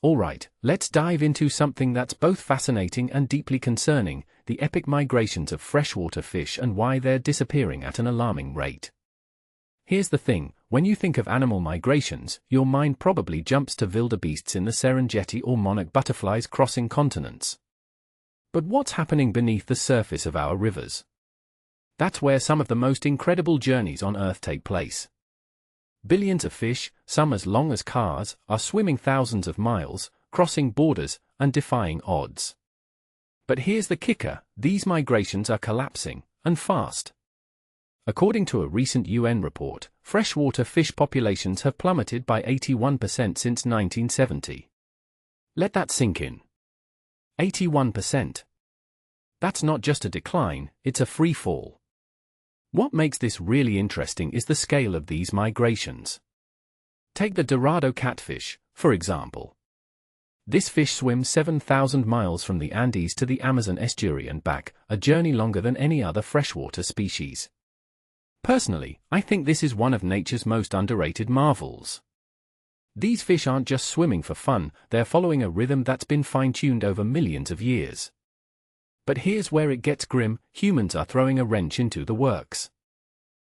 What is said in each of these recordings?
Alright, let's dive into something that's both fascinating and deeply concerning: the epic migrations of freshwater fish and why they're disappearing at an alarming rate. Here's the thing, when you think of animal migrations, your mind probably jumps to wildebeests in the Serengeti or monarch butterflies crossing continents. But what's happening beneath the surface of our rivers? That's where some of the most incredible journeys on Earth take place. Billions of fish, some as long as cars, are swimming thousands of miles, crossing borders, and defying odds. But here's the kicker: these migrations are collapsing, and fast. According to a recent UN report, freshwater fish populations have plummeted by 81% since 1970. Let that sink in. 81%. That's not just a decline, it's a free fall. What makes this really interesting is the scale of these migrations. Take the Dorado catfish, for example. This fish swims 7,000 miles from the Andes to the Amazon estuary and back, a journey longer than any other freshwater species. Personally, I think this is one of nature's most underrated marvels. These fish aren't just swimming for fun, they're following a rhythm that's been fine-tuned over millions of years. But here's where it gets grim: humans are throwing a wrench into the works.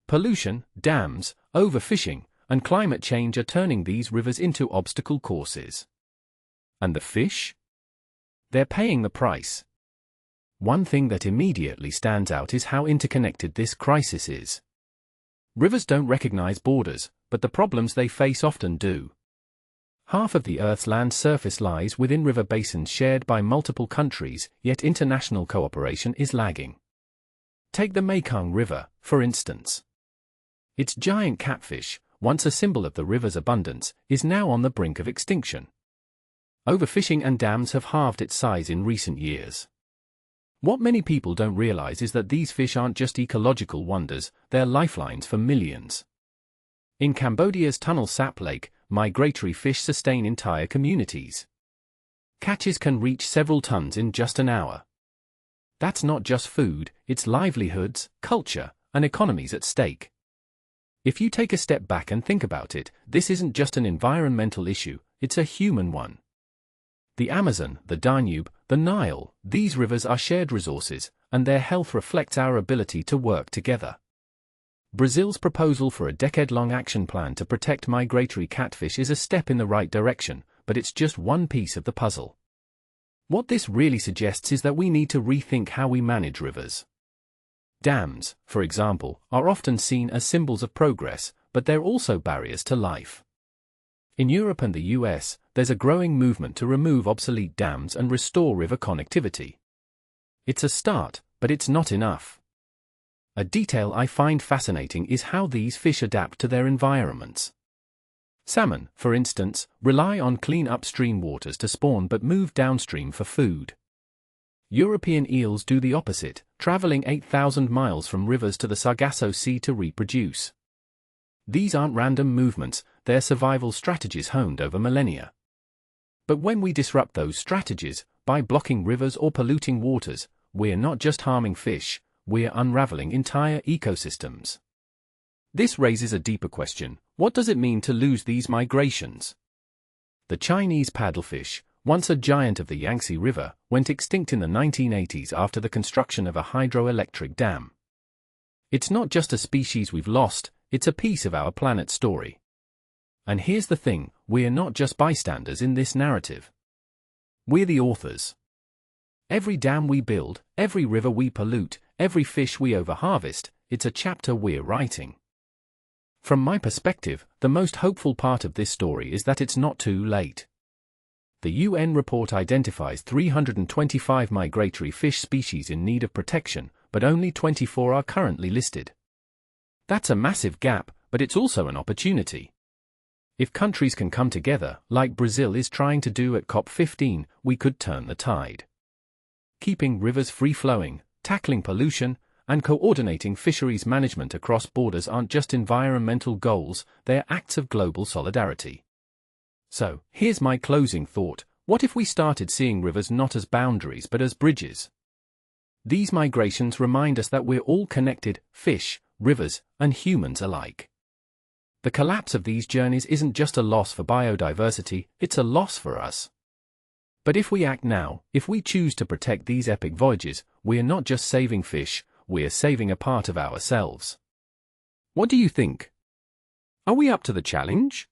Pollution, dams, overfishing, and climate change are turning these rivers into obstacle courses. And the fish? They're paying the price. One thing that immediately stands out is how interconnected this crisis is. Rivers don't recognize borders, but the problems they face often do. Half of the Earth's land surface lies within river basins shared by multiple countries, yet international cooperation is lagging. Take the Mekong River, for instance. Its giant catfish, once a symbol of the river's abundance, is now on the brink of extinction. Overfishing and dams have halved its size in recent years. What many people don't realize is that these fish aren't just ecological wonders, they're lifelines for millions. In Cambodia's Tunnel Sap Lake, migratory fish sustain entire communities. Catches can reach several tons in just an hour. That's not just food, it's livelihoods, culture, and economies at stake. If you take a step back and think about it, this isn't just an environmental issue, it's a human one. The Amazon, the Danube, the Nile, these rivers are shared resources, and their health reflects our ability to work together. Brazil's proposal for a decade-long action plan to protect migratory catfish is a step in the right direction, but it's just one piece of the puzzle. What this really suggests is that we need to rethink how we manage rivers. Dams, for example, are often seen as symbols of progress, but they're also barriers to life. In Europe and the US, there's a growing movement to remove obsolete dams and restore river connectivity. It's a start, but it's not enough. A detail I find fascinating is how these fish adapt to their environments. Salmon, for instance, rely on clean upstream waters to spawn but move downstream for food. European eels do the opposite, traveling 8,000 miles from rivers to the Sargasso Sea to reproduce. These aren't random movements, they're survival strategies honed over millennia. But when we disrupt those strategies, by blocking rivers or polluting waters, we're not just harming fish, we're unraveling entire ecosystems. This raises a deeper question: what does it mean to lose these migrations? The Chinese paddlefish, once a giant of the Yangtze River, went extinct in the 1980s after the construction of a hydroelectric dam. It's not just a species we've lost, it's a piece of our planet's story. And here's the thing, we're not just bystanders in this narrative. We're the authors. Every dam we build, every river we pollute, every fish we overharvest, it's a chapter we're writing. From my perspective, the most hopeful part of this story is that it's not too late. The UN report identifies 325 migratory fish species in need of protection, but only 24 are currently listed. That's a massive gap, but it's also an opportunity. If countries can come together, like Brazil is trying to do at COP15, we could turn the tide. Keeping rivers free-flowing, tackling pollution, and coordinating fisheries management across borders aren't just environmental goals, they're acts of global solidarity. So, here's my closing thought: what if we started seeing rivers not as boundaries but as bridges? These migrations remind us that we're all connected, fish, rivers, and humans alike. The collapse of these journeys isn't just a loss for biodiversity, it's a loss for us. But if we act now, if we choose to protect these epic voyages, we are not just saving fish, we are saving a part of ourselves. What do you think? Are we up to the challenge?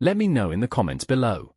Let me know in the comments below.